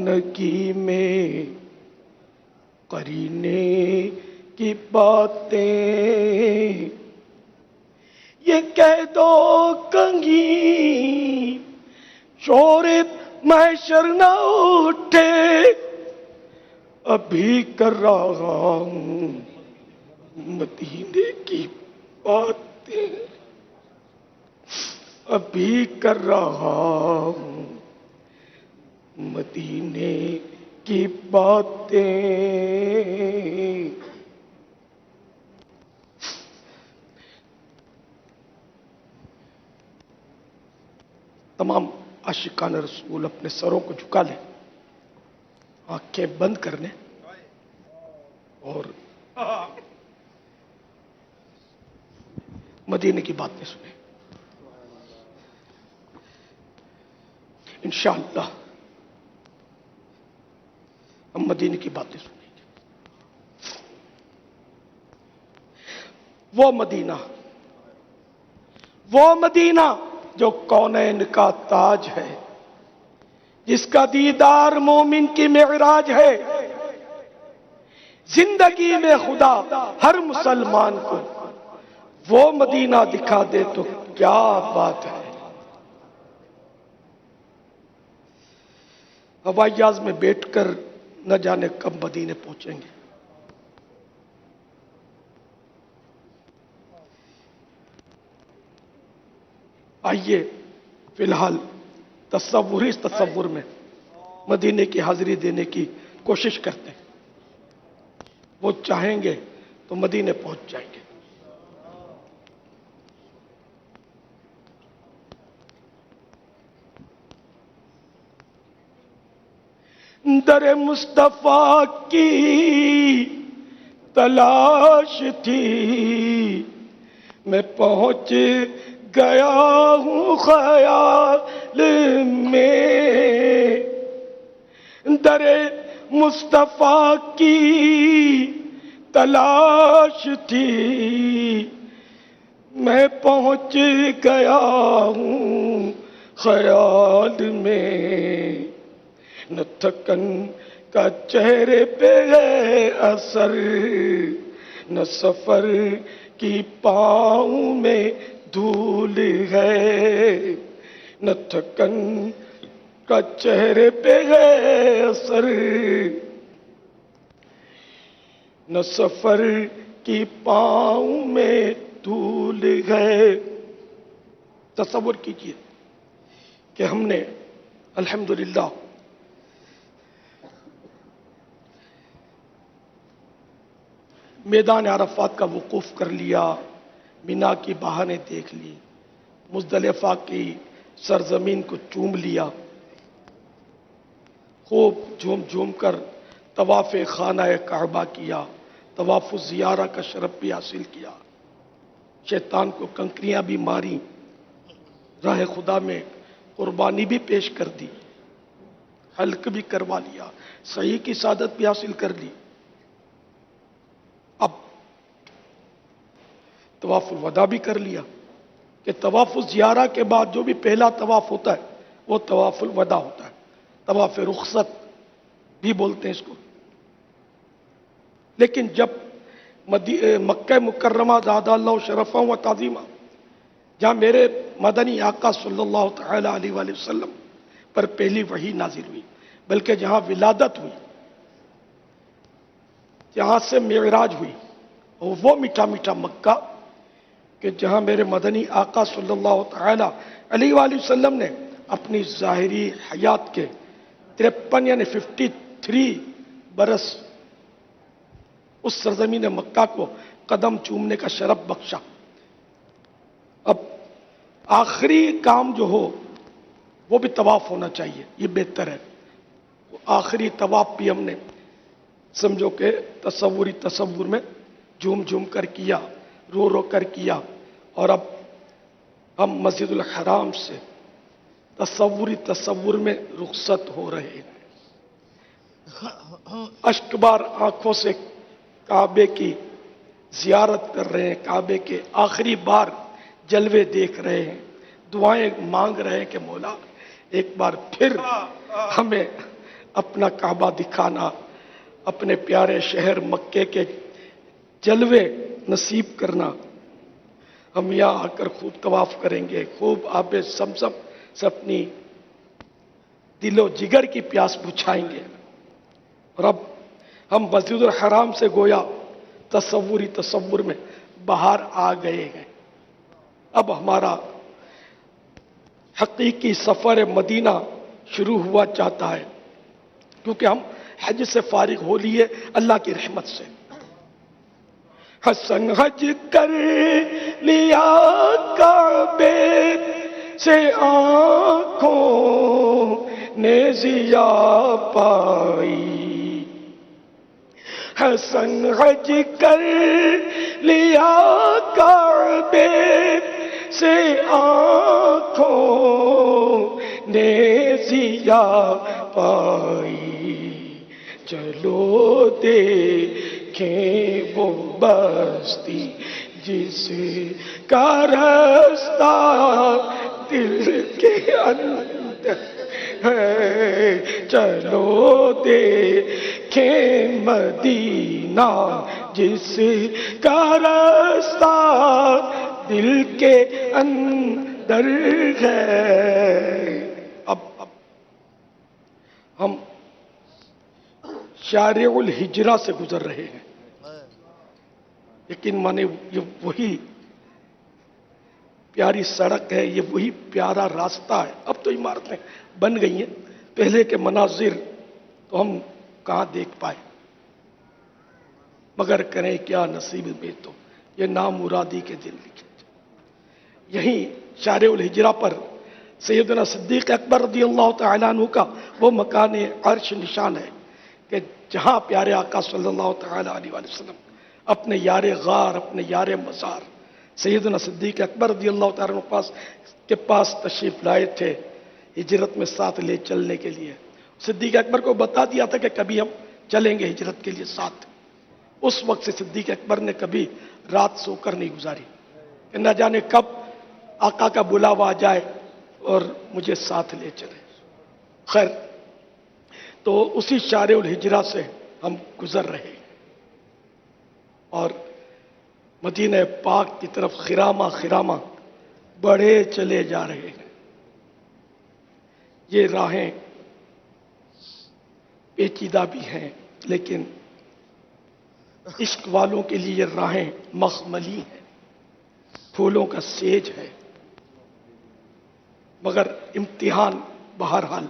دیوانگی میں قرینے کی باتیں یہ کہہ دو کہیں شور محشر نہ اٹھے، ابھی کر رہا ہوں مدینے کی باتیں، ابھی کر رہا ہوں مدینے کی باتیں۔ تمام عاشقان رسول اپنے سروں کو جھکا لیں، آنکھیں بند کر لیں اور مدینے کی باتیں سنیں۔ انشاءاللہ ہم مدینے کی باتیں سنیں گے۔ وہ مدینہ جو کونین کا تاج ہے، جس کا دیدار مومن کی معراج ہے، زندگی میں خدا ہر مسلمان کو وہ مدینہ دکھا دے تو کیا بات ہے۔ ہوائی جہاز میں بیٹھ کر نہ جانے کب مدینے پہنچیں گے۔ آئیے فی الحال تصور میں مدینے کی حاضری دینے کی کوشش کرتے ہیں۔ وہ چاہیں گے تو مدینے پہنچ جائیں گے۔ در مصطفیٰ کی تلاش تھی، میں پہنچ گیا ہوں خیال میں۔ در مصطفیٰ کی تلاش تھی، میں پہنچ گیا ہوں خیال میں۔ نہ تھکن کا چہرے پہ ہے اثر، نہ سفر کی پاؤں میں دھول ہے۔ نہ تھکن کا چہرے پہ ہے اثر، نہ سفر کی پاؤں میں دھول ہے۔ تصور کیجئے کہ ہم نے الحمدللہ میدان عرفات کا وقوف کر لیا، مینا کی بہانیں دیکھ لی، مزدلفہ کی سرزمین کو چوم لیا، خوب جھوم جھوم کر طواف خانہ کعبہ کیا، طواف زیارہ کا شرف بھی حاصل کیا، شیطان کو کنکریاں بھی ماری، راہ خدا میں قربانی بھی پیش کر دی، حلق بھی کروا لیا، صحیح کی سعادت بھی حاصل کر لی۔ اب طواف الوداع بھی کر لیا کہ طواف زیارہ کے بعد جو بھی پہلا طواف ہوتا ہے وہ طواف الوداع ہوتا ہے، طواف رخصت بھی بولتے ہیں اس کو۔ لیکن جب مکہ مکرمہ زادہ اللہ شرفہ و تعظیمہ، جہاں میرے مدنی آقا صلی اللہ تعالی علیہ وآلہ وسلم پر پہلی وحی نازل ہوئی، بلکہ جہاں ولادت ہوئی، جہاں سے معراج ہوئی، اور وہ میٹھا میٹھا مکہ کہ جہاں میرے مدنی آقا صلی اللہ تعالی علیہ وآلہ وسلم نے اپنی ظاہری حیات کے 53 یعنی 53 برس اس سرزمین مکہ کو قدم چومنے کا شرف بخشا۔ اب آخری کام جو ہو وہ بھی طواف ہونا چاہیے، یہ بہتر ہے۔ آخری طواف بھی ہم نے سمجھو کہ تصور میں جھوم جھوم کر کیا، رو رو کر کیا، اور اب ہم مسجد الحرام سے تصور میں رخصت ہو رہے ہیں، اشک بار آنکھوں سے کعبے کی زیارت کر رہے ہیں، کعبے کے آخری بار جلوے دیکھ رہے ہیں، دعائیں مانگ رہے ہیں کہ مولا ایک بار پھر ہمیں اپنا کعبہ دکھانا، اپنے پیارے شہر مکے کے جلوے نصیب کرنا. ہم یہاں آ کر خوب طواف کریں گے، خوب آب زمزم سے اپنی دل و جگر کی پیاس بجھائیں گے. اور اب ہم مسجد الحرام سے گویا تصور میں باہر آ گئے ہیں. اب ہمارا حقیقی سفر مدینہ شروع ہوا چاہتا ہے، کیونکہ ہم حج سے فارغ ہو لیے اللہ کی رحمت سے. حسن حج کر لیا کعبے سے آنکھوں نے ضیا پائی. حسن حج کر لیا کعبے سے آنکھوں نے ضیا پائی. چلو دیکھیں وہ بستی جس کا رستہ دل کے اندر ہے. چلو دیکھیں مدینہ جس کا رستہ دل کے اندر ہے. اب ہم شارع الہجرہ سے گزر رہے ہیں، لیکن مانے یہ وہی پیاری سڑک ہے، یہ وہی پیارا راستہ ہے. اب تو عمارتیں بن گئی ہیں، پہلے کے مناظر تو ہم کہاں دیکھ پائے. مگر کریں کیا نصیب میں تو یہ نامرادی کے دن لکھے. یہیں شارع الہجرہ پر سیدنا صدیق اکبر رضی اللہ تعالیٰ عنہ کا وہ مکان عرش نشان ہے کہ جہاں پیارے آقا صلی اللہ تعالیٰ علیہ وسلم اپنے یار غار، اپنے یار مزار سیدنا صدیق اکبر رضی اللہ تعالیٰ عنہ کے پاس تشریف لائے تھے ہجرت میں ساتھ لے چلنے کے لیے. صدیق اکبر کو بتا دیا تھا کہ کبھی ہم چلیں گے ہجرت کے لیے ساتھ. اس وقت سے صدیق اکبر نے کبھی رات سو کر نہیں گزاری کہ نہ جانے کب آقا کا بلاوا آ جائے اور مجھے ساتھ لے چلے. خیر، تو اسی شارع الہجرہ سے ہم گزر رہے ہیں اور مدینہ پاک کی طرف خرامہ خرامہ بڑھے چلے جا رہے ہیں. یہ راہیں پیچیدہ بھی ہیں، لیکن عشق والوں کے لیے یہ راہیں مخملی ہیں، پھولوں کا سیج ہے. مگر امتحان بہرحال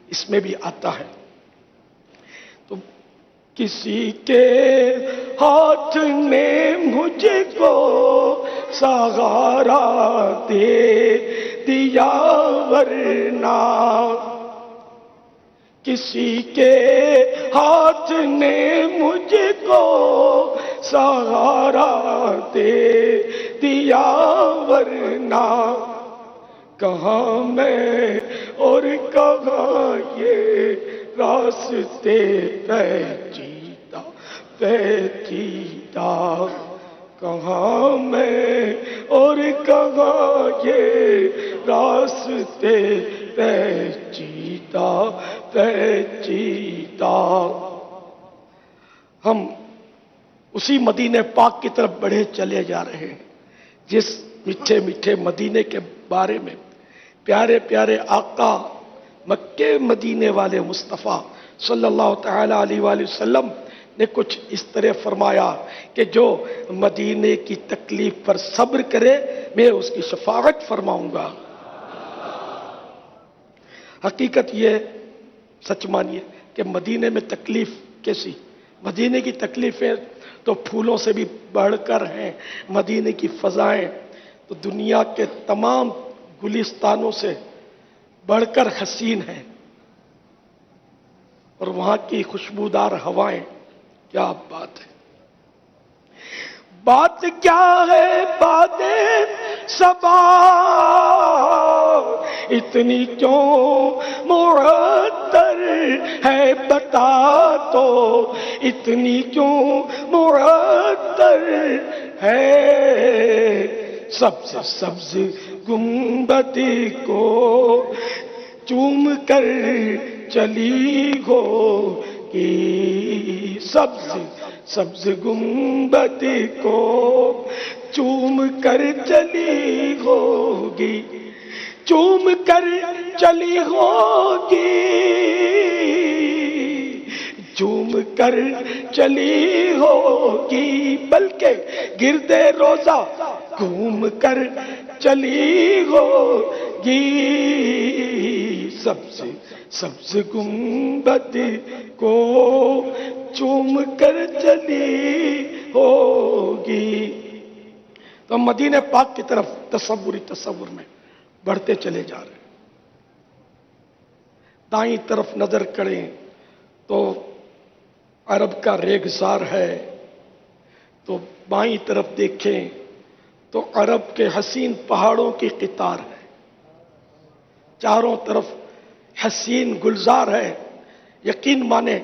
اس میں بھی آتا ہے. تو کسی کے ہاتھ نے مجھ کو سہارا دے دیا، ورنہ کسی کے ہاتھ نے مجھ کو سہارا دے دیا، ورنہ کہاں میں اور کہاں یہ راستے پیچیدہ پیچیدہ. کہاں میں اور کہاں یہ راستے پیچیدہ پیچیدہ. ہم اسی مدینہ پاک کی طرف بڑھے چلے جا رہے ہیں جس میٹھے میٹھے مدینے کے بارے میں پیارے پیارے آقا مکے مدینے والے مصطفیٰ صلی اللہ تعالیٰ علیہ وآلہ وسلم نے کچھ اس طرح فرمایا کہ جو مدینے کی تکلیف پر صبر کرے میں اس کی شفاعت فرماؤں گا. حقیقت یہ سچ مانیے کہ مدینے میں تکلیف کیسی؟ مدینے کی تکلیفیں تو پھولوں سے بھی بڑھ کر ہیں. مدینے کی فضائیں تو دنیا کے تمام گلستانوں سے بڑھ کر حسین ہیں، اور وہاں کی خوشبودار ہوائیں کیا بات ہے. بات کیا ہے بات صبا اتنی کیوں معطر ہے بتا تو، اتنی کیوں معطر ہے. سبز سبز گنبد کو چوم کر چلی ہو کہ سبز سبز گنبد کو چوم کر چلی ہوگی، چوم کر چلی ہوگی، چوم کر چلی ہوگی، بلکہ گردے روزہ گھوم کر چلی ہوگی، سبز سبز گنبد کو چوم کر چلی ہوگی۔ تو ہم مدینہ پاک کی طرف تصور میں بڑھتے چلے جا رہے ہیں۔ دائیں طرف نظر کریں تو عرب کا ریگزار ہے، تو بائیں طرف دیکھیں تو عرب کے حسین پہاڑوں کی قطار ہے، چاروں طرف حسین گلزار ہے۔ یقین مانیں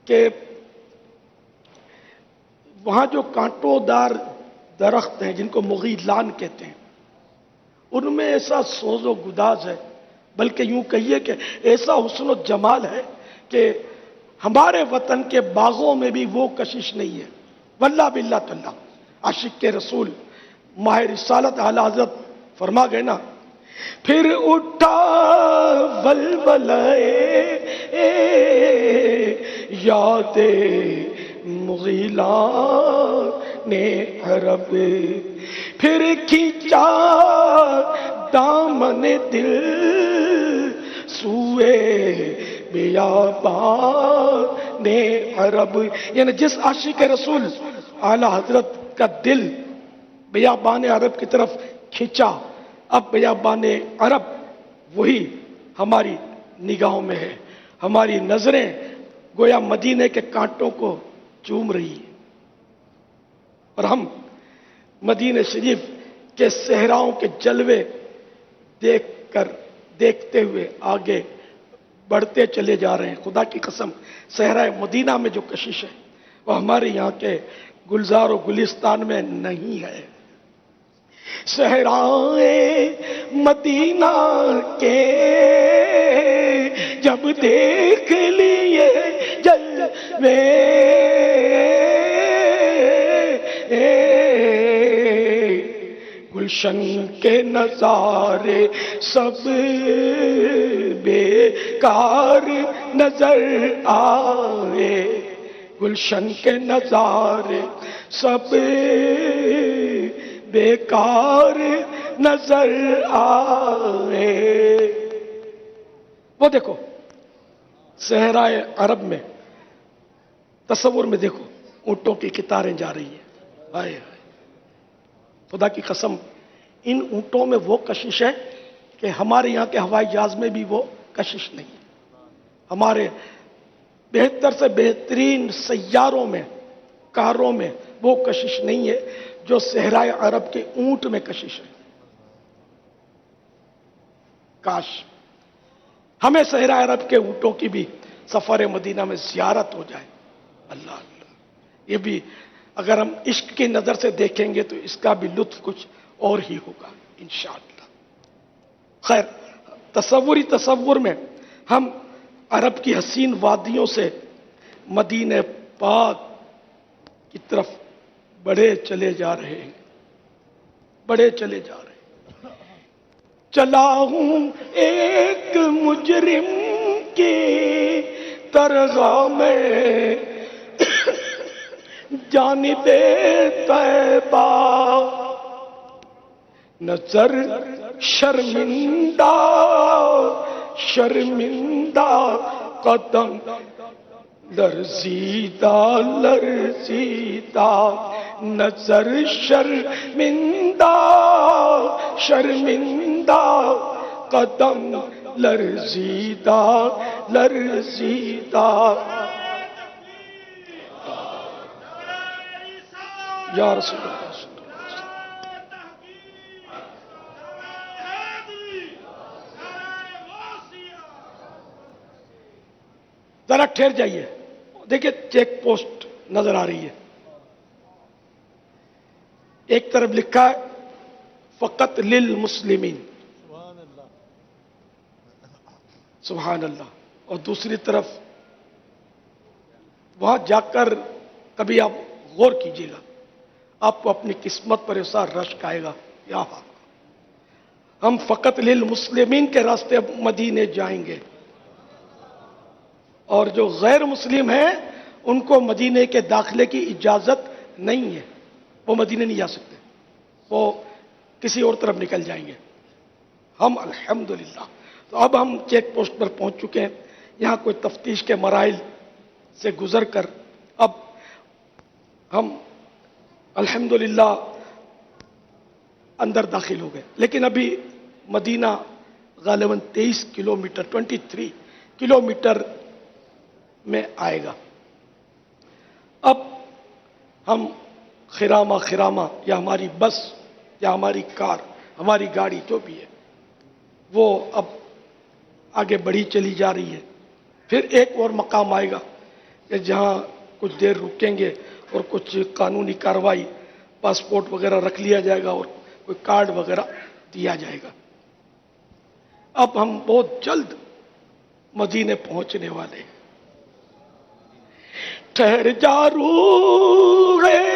کہ وہاں جو کانٹوں دار درخت ہیں جن کو مغیلان کہتے ہیں، ان میں ایسا سوز و گداز ہے، بلکہ یوں کہیے کہ ایسا حسن و جمال ہے کہ ہمارے وطن کے باغوں میں بھی وہ کشش نہیں ہے۔ واللہ باللہ تاللہ عاشق کے رسول ماہ رسالت اعلی حضرت فرما گئے نا، پھر اٹھا ولولہ یاد مغیلان عرب، پھر کھینچا دامن دل سوئے بیابان عرب، یعنی جس عاشق رسول اعلی حضرت کا دل بیابان عرب کی طرف کھینچا، اب بیابان عرب وہی ہماری نگاہوں میں ہے، ہماری نظریں گویا مدینے کے کانٹوں کو چوم رہی ہیں، اور ہم مدینہ شریف کے صحراؤں کے جلوے دیکھتے ہوئے آگے بڑھتے چلے جا رہے ہیں۔ خدا کی قسم صحرائے مدینہ میں جو کشش ہے وہ ہمارے یہاں کے گلزار و گلستان میں نہیں ہے۔ صحرائے مدینہ کے جب دیکھ لیے جلوے، گلشن کے نظارے سب بیکار نظر آئے، گلشن کے نظارے سب بیکار نظر آئے۔ وہ دیکھو صحرائے عرب میں تصور میں دیکھو اونٹوں کی قطاریں جا رہی ہیں، آئے آئے، خدا کی قسم ان اونٹوں میں وہ کشش ہے کہ ہمارے یہاں کے ہوائی جہاز میں بھی وہ کشش نہیں ہے، ہمارے بہتر سے بہترین سیاروں میں کاروں میں وہ کشش نہیں ہے جو صحرائے عرب کے اونٹ میں کشش ہے۔ کاش ہمیں صحرائے عرب کے اونٹوں کی بھی سفر مدینہ میں زیارت ہو جائے۔ اللہ اللہ، یہ بھی اگر ہم عشق کی نظر سے دیکھیں گے تو اس کا بھی لطف کچھ اور ہی ہوگا انشاءاللہ۔ خیر، تصور میں ہم عرب کی حسین وادیوں سے مدینہ پاک کی طرف بڑھے چلے جا رہے ہیں، بڑھے چلے جا رہے ہیں۔ چلا ہوں ایک مجرم کی درگاہ میں جانب طیبہ، نظر شرمندہ شرمندہ قدم لرزیدہ لرزیدہ، نظر شرمندہ شرمندہ قدم لرزیدہ لرزیدہ۔ یا رسول اللہ ذرا ٹھہر جائیے، دیکھیں چیک پوسٹ نظر آ رہی ہے، ایک طرف لکھا ہے فقط للمسلمین، سبحان اللہ اور دوسری طرف وہاں جا کر کبھی آپ غور کیجیے گا، آپ کو اپنی قسمت پر ایسا رشک آئے گا، یا ہم فقط للمسلمین کے راستے اب مدینے جائیں گے، اور جو غیر مسلم ہیں ان کو مدینے کے داخلے کی اجازت نہیں ہے، وہ مدینے نہیں جا سکتے، وہ کسی اور طرف نکل جائیں گے۔ ہم الحمدللہ تو اب ہم چیک پوسٹ پر پہنچ چکے ہیں، یہاں کوئی تفتیش کے مراحل سے گزر کر اب ہم الحمدللہ اندر داخل ہو گئے، لیکن ابھی مدینہ غالباً 23 کلومیٹر 23 کلومیٹر میں آئے گا۔ اب ہم خرامہ یا ہماری بس یا ہماری کار، ہماری گاڑی جو بھی ہے وہ اب آگے بڑھی چلی جا رہی ہے۔ پھر ایک اور مقام آئے گا کہ جہاں کچھ دیر رکیں گے اور کچھ قانونی کارروائی، پاسپورٹ وغیرہ رکھ لیا جائے گا اور کوئی کارڈ وغیرہ دیا جائے گا۔ اب ہم بہت جلد مدینے پہنچنے والے ہیں۔ ٹھہر جا روح ہے